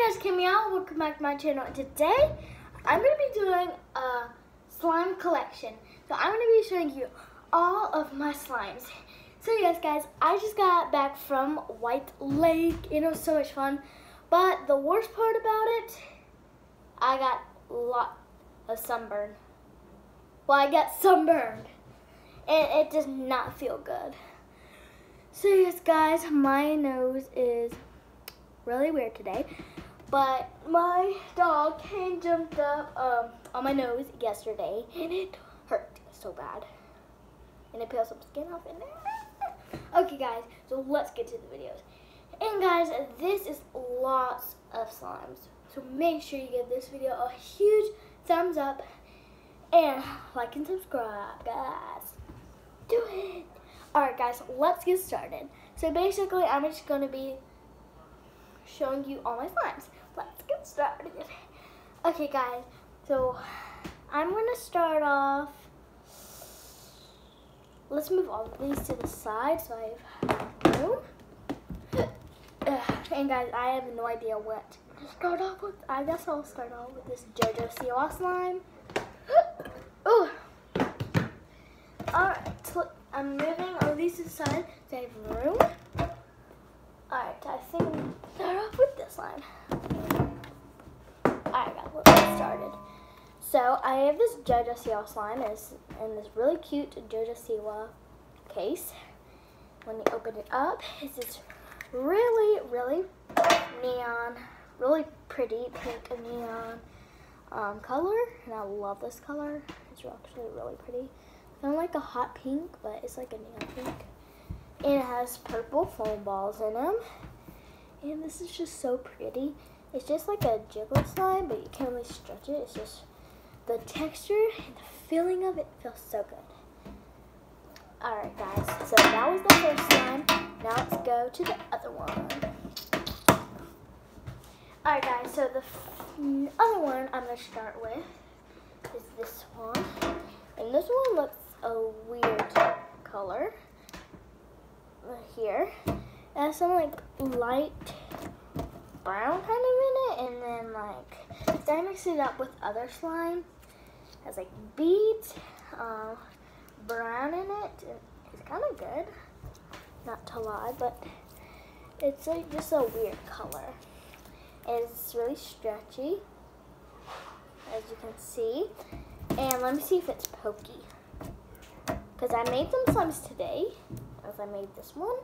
guys, Kimmy out. Welcome back to my channel. Today, I'm going to be doing a slime collection. So I'm going to be showing you all of my slimes. So yes, guys, I just got back from White Lake. It was so much fun. But the worst part about it, I got a lot of sunburn. Well, I got sunburned. And it does not feel good. So yes, guys, my nose is really weird today, but my dog came jumped up on my nose yesterday, and it hurt so bad, and it peeled some skin off in there. Okay, guys, so let's get to the videos. And guys, this is lots of slimes, so make sure you give this video a huge thumbs up and like and subscribe, guys. Do it. Alright, guys, let's get started. So basically, I'm just going to be showing you all my slimes. Let's get started. Okay, guys, so I'm going to start off. Let's move all of these to the side so I have room. And guys, I have no idea what to start off with. I guess I'll start off with this JoJo Siwa slime. Ooh. Alright, so I'm moving all these to the side so I have room. Alright, I think we'll start off with this slime. Alright, guys, let's get started. So I have this JoJo Siwa slime in this really cute JoJo Siwa case. When you open it up, it's this really, really neon, really pretty pink neon color. And I love this color. It's actually really pretty. Kind of like a hot pink, but it's like a neon pink. And it has purple foam balls in them. And this is just so pretty. It's just like a jiggle slime, but you can't really stretch it. It's just the texture and the feeling of it feels so good. Alright, guys. So that was the first slime. Now let's go to the other one. Alright, guys. So the other one I'm going to start with is this one. And this one looks a weird color. Here, it has some like light brown kind of in it, and then like I mix it up with other slime. It has like beads, brown in it. It's kind of good, not to lie, but it's like just a weird color. It's really stretchy, as you can see, and let me see if it's pokey. Because I made some slimes today, as I made this one,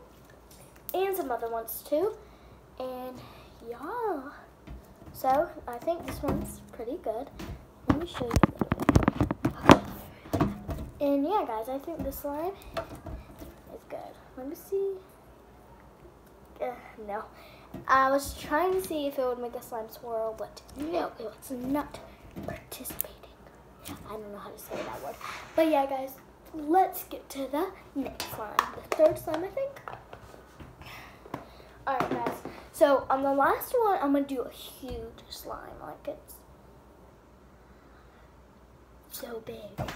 and some other ones too, and yeah, so I think this one's pretty good. Let me show you a little bit. And yeah, guys, I think this slime is good. Let me see. No, I was trying to see if it would make a slime swirl, but no, it was not participating. I don't know how to say that word, but yeah, guys. Let's get to the next slime, the third slime, I think. Alright, guys. So, on the last one, I'm going to do a huge slime. Like, it's so big.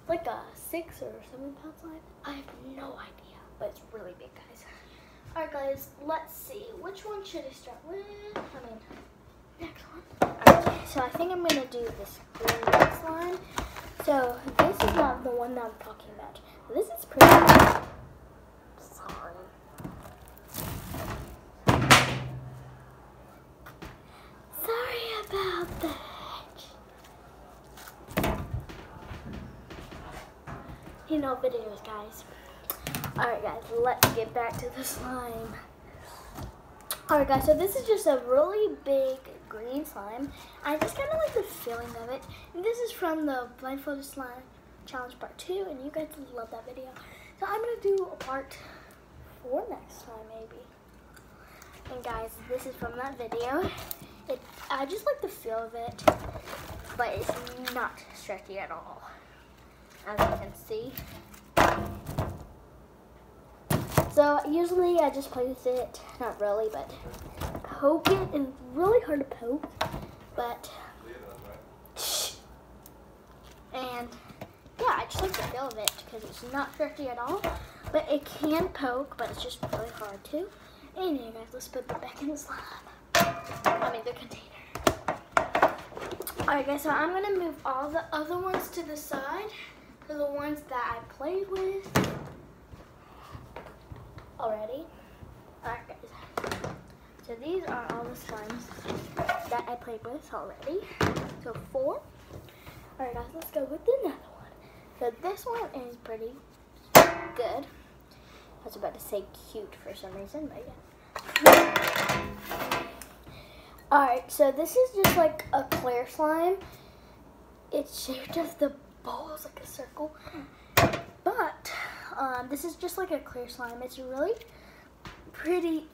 Like a 6 or 7 pound slime. I have no idea, but it's really big, guys. Alright, guys. Let's see. Which one should I start with? Next one. Alright, so I think I'm going to do this green slime. So, this is not the one that I'm talking about. This is pretty good. Sorry. Sorry about that. You know videos, guys. Alright, guys, let's get back to the slime. Alright, guys, so this is just a really big green slime. I just kind of like the feeling of it. And this is from the Blindfolded Slime Challenge Part 2, and you guys love that video. So I'm going to do a Part 4 next time, maybe. And guys, this is from that video. I just like the feel of it, but it's not stretchy at all, as you can see. So usually I just play with it, not really, but poke it, and it's really hard to poke, but, and yeah, I just like the feel of it, because it's not stretchy at all, but it can poke, but it's just really hard to. And yeah, guys, let's put that back in the slime. I the container. Alright guys, so I'm going to move all the other ones to the side. They're the ones that I played with already. Alright guys, so these are all the slimes that I played with already. So 4. Alright guys, let's go with another one. So this one is pretty good. I was about to say cute for some reason, but yeah. Alright, so this is just like a clear slime. It's shaped as the bowl, it's like a circle. But this is just like a clear slime. It's really pretty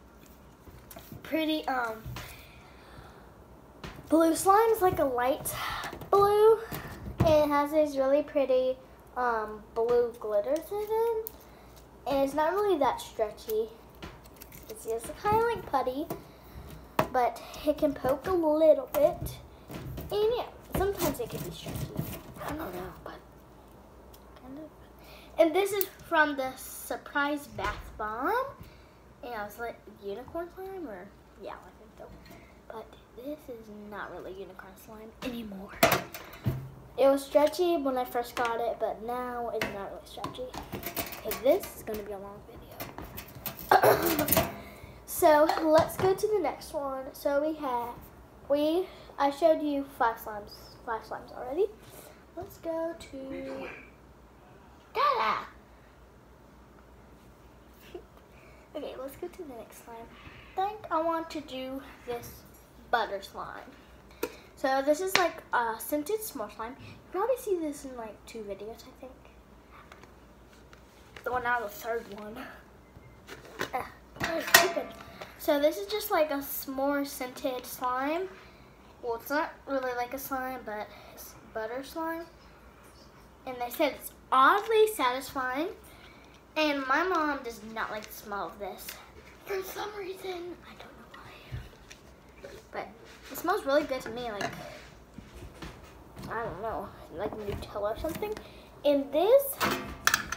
blue slime. It's like a light blue. And it has these really pretty blue glitters in it. And it's not really that stretchy. It's just kind of like putty. But it can poke a little bit. And yeah, sometimes it can be stretchy. I don't know, but kind of. And this is from the Surprise Bath Bomb. And I was like, unicorn slime? Or, yeah, I think so. But this is not really unicorn slime anymore. It was stretchy when I first got it, but now it's not really stretchy. Okay, this is going to be a long video. So let's go to the next one. So I showed you 5 slimes already. Let's go to Dada. Okay, let's go to the next slime. I think I want to do this butter slime. So this is like a scented s'more slime. You probably see this in like 2 videos, I think. The one now, the 3rd one. Stupid. So this is just like a s'more scented slime. Well, it's not really like a slime, but it's butter slime. And they said it's oddly satisfying. And my mom does not like the smell of this. For some reason, I don't know why. But it smells really good to me, like, I don't know, like Nutella or something. And this,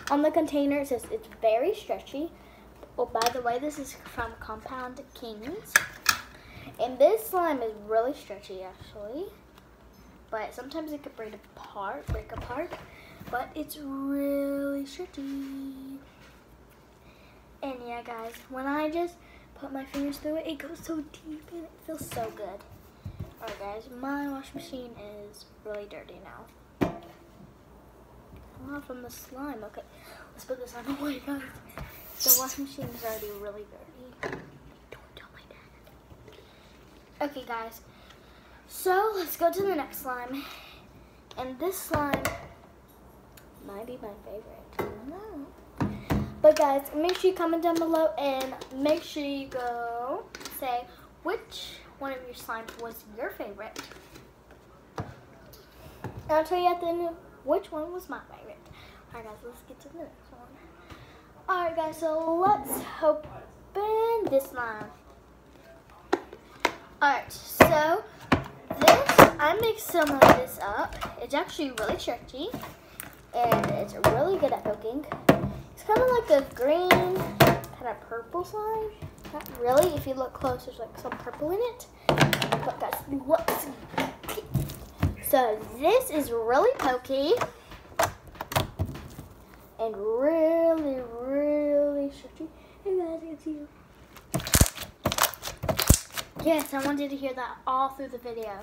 on the container, it says it's very stretchy. Oh, by the way, this is from Compound Kings. And this slime is really stretchy, actually. But sometimes it could break apart. But it's really stretchy. And yeah, guys, when I just put my fingers through it, it goes so deep and it feels so good. Alright, guys, my wash machine is really dirty now. Oh, from the slime. Okay, let's put this on away, guys. The washing machine is already really dirty. Don't tell my dad. Okay, guys. So, let's go to the next slime. And this slime might be my favorite. I don't know. But, guys, make sure you comment down below and make sure you go say which one of your slimes was your favorite. And I'll tell you at the end which one was my favorite. Alright, guys, let's get to the next one. Alright guys, so let's open this slime. Alright, so this, I mixed some of this up. It's actually really stretchy. And it's really good at poking. It's kind of like a green, kind of purple slime. Not really, if you look close, there's like some purple in it. But guys, let's see. So this is really pokey. And really, really stretchy. Hey guys, I can see you. Yes, I wanted to hear that all through the video.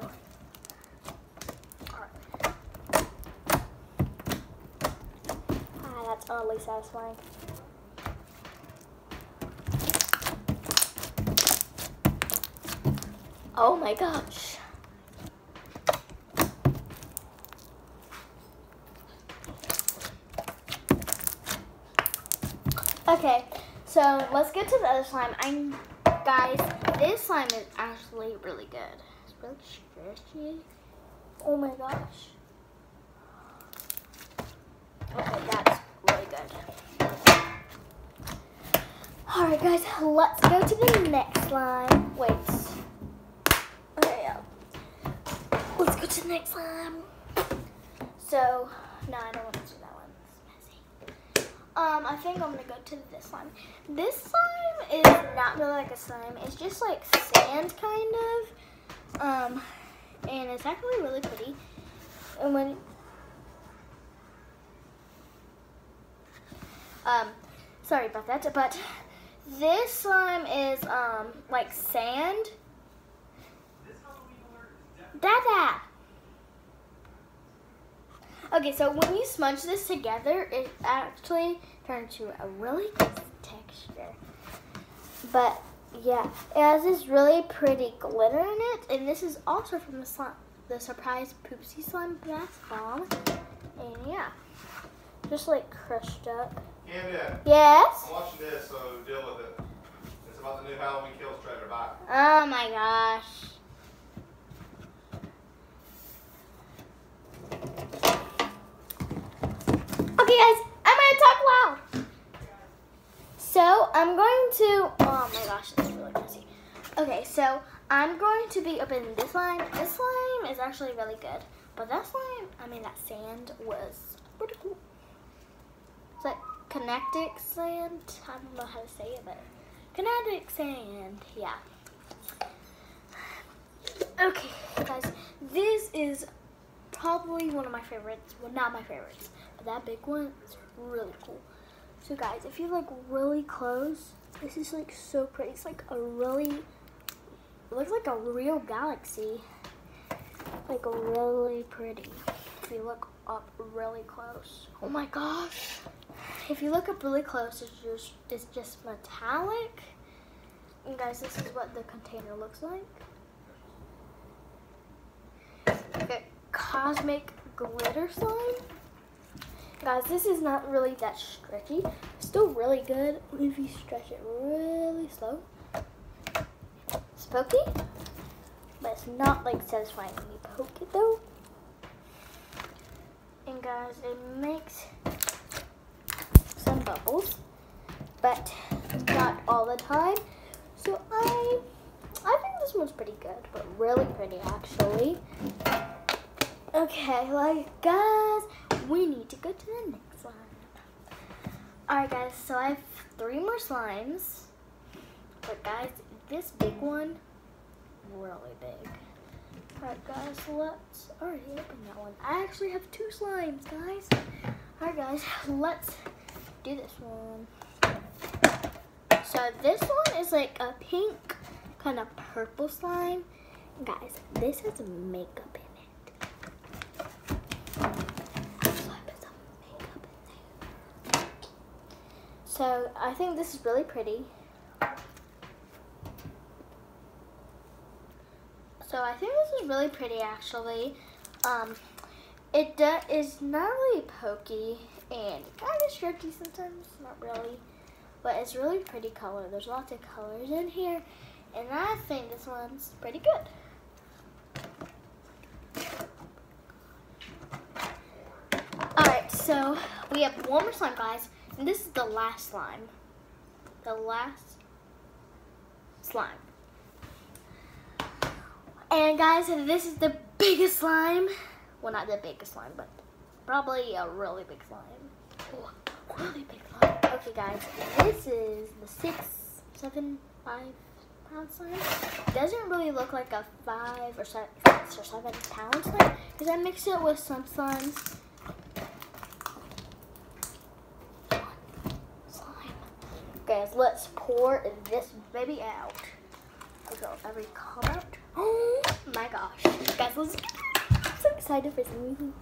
Alright. Ah, that's oddly satisfying. Oh my gosh. Okay, so let's get to the other slime. Guys, this slime is actually really good. It's really stretchy. Oh my gosh. Okay, that's really good. Alright guys, let's go to the next slime. Wait. Okay, yeah. Let's go to the next slime. So, no, I don't want to do that one. It's messy. I think I'm gonna go to this slime. This slime is not really like a slime. It's just like sand, kind of. And it's actually really pretty. And when sorry about that, but this slime is like sand. Dada. Okay, so when you smudge this together, it actually turns to a really good texture. But yeah, it has this really pretty glitter in it, and this is also from the surprise Poopsie Slime Bath Bomb. And yeah, just like crushed up. Camden. Yes? I'm watching this, so deal with it. It's about the new Halloween Kills trailer. Bye. Oh my gosh. Okay guys, I'm gonna talk loud. So I'm going to, oh my gosh, this is really messy. Okay, so I'm going to be opening this slime. This slime is actually really good. But that slime, that sand was pretty cool. It's like kinetic sand. I don't know how to say it, but kinetic sand, yeah. Okay, guys, this is probably one of my favorites. Well, not my favorites, but that big one is really cool. So guys, if you look really close, this is like so pretty. It's like it looks like a real galaxy. Like really pretty. If you look up really close. Oh my gosh. If you look up really close, it's just metallic. And guys, this is what the container looks like. Okay, cosmic glitter slime. Guys, this is not really that stretchy. It's still really good if you stretch it really slow. It's pokey, but it's not like satisfying when you poke it though. And guys, it makes some bubbles, but not all the time. So I think this one's pretty good, but really pretty actually. Okay, like guys, we need to go to the next slime. Alright guys, so I have 3 more slimes. But guys, this big one, really big. Alright guys, let's already open that one. I actually have 2 slimes, guys. Alright guys, let's do this one. So this one is like a pink, kind of purple slime. Guys, this has makeup in it. So I think this is really pretty. So I think this is really pretty actually. It is not really pokey and kind of stretchy sometimes, not really. But it's really pretty color. There's lots of colors in here. And I think this one's pretty good. Alright, so we have one more slime, guys. And this is the last slime. The last slime. And guys, this is the biggest slime. Well, not the biggest slime, but probably a really big slime. Oh, really big slime. Okay, guys, this is the 5 pound slime. It doesn't really look like a 5 or 7 pound slime because I mixed it with some slimes. Guys, let's pour this baby out. Okay, every come out. Oh my gosh. Guys, let's get it. I'm so excited for some music.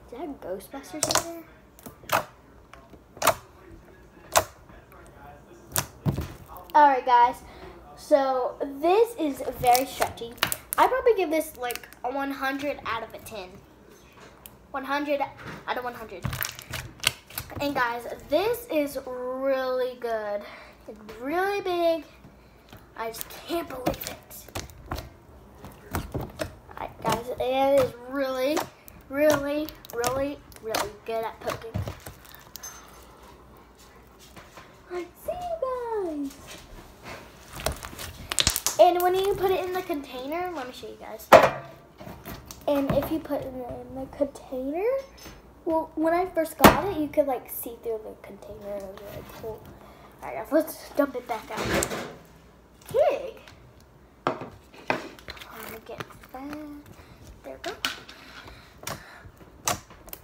Is that Ghostbusters in there? Alright guys, so this is very stretchy. I'd probably give this like a 100 out of a 10. 100 out of 100. And guys, this is really good. It's really big. I just can't believe it. Alright guys, it is really, really, really, really good at poking. Alright, see you guys. And when you put it in the container, let me show you guys. And if you put it in the container, well, when I first got it, you could like see through the container. It was really cool. Alright guys, let's dump it back out. Pig. Get that. There we go.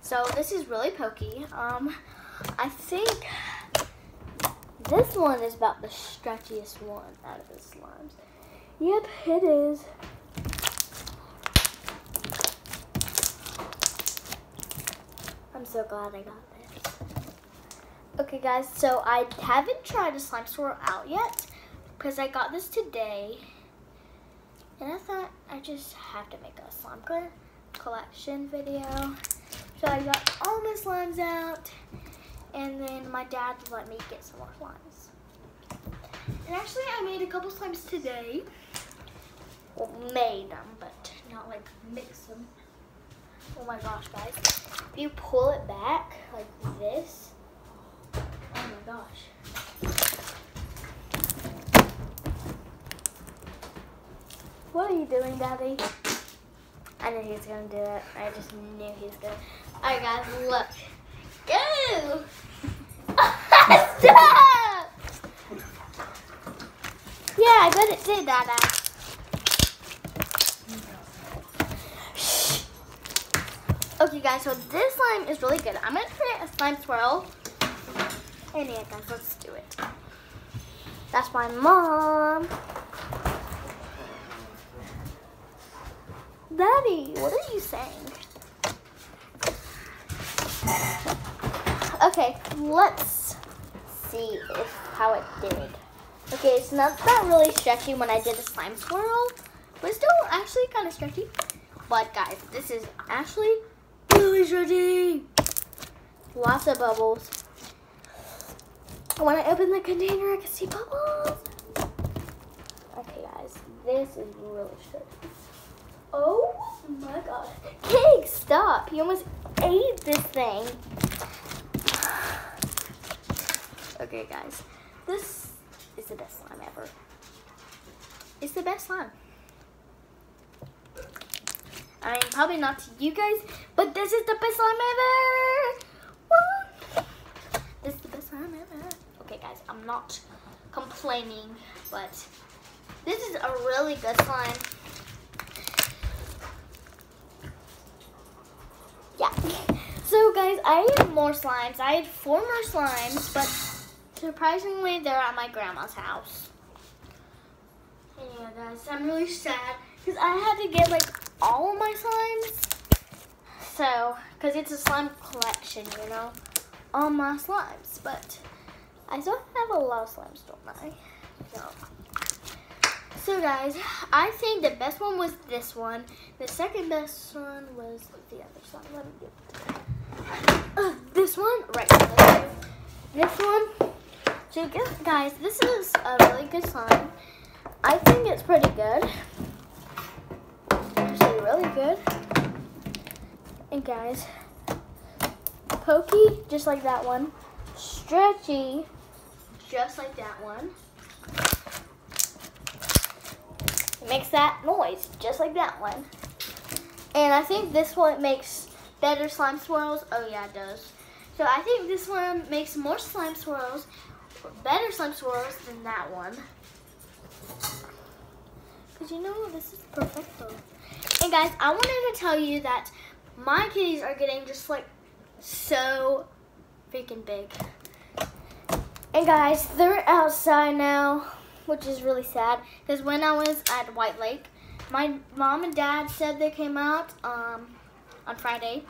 So this is really pokey. I think this one is about the stretchiest one out of the slimes. Yep, it is. I'm so glad I got this. Okay guys, so I haven't tried a slime swirl out yet because I got this today. And I thought I just have to make a slime collection video. So I got all my slimes out, and then my dad let me get some more slimes. And actually I made a couple slimes today. Well, made them, but not like mix them. Oh my gosh, guys. If you pull it back like this, oh my gosh. What are you doing, Daddy? I knew he was gonna do it. I just knew he was gonna. Alright guys, look. Go! Stop! Yeah, I bet it did, Dada. Okay guys, so this slime is really good. I'm gonna create a slime swirl. And yeah guys, let's do it. That's my mom. Daddy, what are you saying? Okay, let's see how it did. Okay, it's not that really stretchy when I did a slime swirl, but it's still actually kind of stretchy. But guys, this is actually really stretchy. Lots of bubbles. When I open the container, I can see bubbles. Okay guys, this is really stretchy. Oh my god. Cake, stop. You almost ate this thing. Okay, guys. This is the best slime ever. It's the best slime. I mean, probably not to you guys, but this is the best slime ever. Woo! This is the best slime ever. Okay, guys. I'm not complaining, but this is a really good slime. Yeah. So guys, I had more slimes. I had 4 more slimes, but surprisingly, they're at my grandma's house. And yeah, guys, I'm really sad because I had to get like all of my slimes. So, because it's a slime collection, you know, all my slimes. But I still have a lot of slimes, don't I? So guys, I think the best one was this one. The second best one was the other slime. Let me get this one right there. This one. So guys, this is a really good slime. I think it's pretty good. Actually, really good. And guys, pokey, just like that one. Stretchy, just like that one. It makes that noise, just like that one. And I think this one makes better slime swirls. Oh yeah, it does. So I think this one makes more slime swirls, or better slime swirls than that one. Because you know, this is perfecto. And guys, I wanted to tell you that my kitties are getting just like so freaking big. And guys, they're outside now, which is really sad, because when I was at White Lake, my mom and dad said they came out on Friday.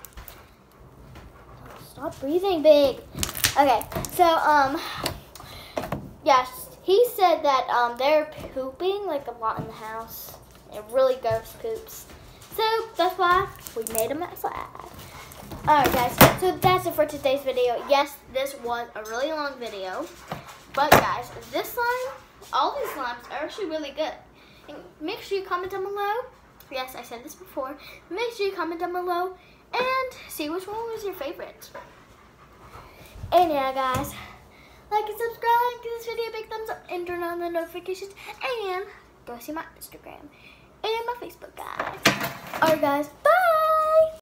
Stop breathing big. Okay, so yes, he said that they're pooping like a lot in the house. It really gross poops. So that's why we made them outside. Alright guys, so that's it for today's video. Yes, this was a really long video, but guys, this slime, all these slimes are actually really good. And make sure you comment down below. Yes, I said this before. Make sure you comment down below and see which one was your favorite. And yeah, guys, like and subscribe, give this video a big thumbs up, and turn on the notifications, and go see my Instagram and my Facebook, guys. Alright, guys, bye.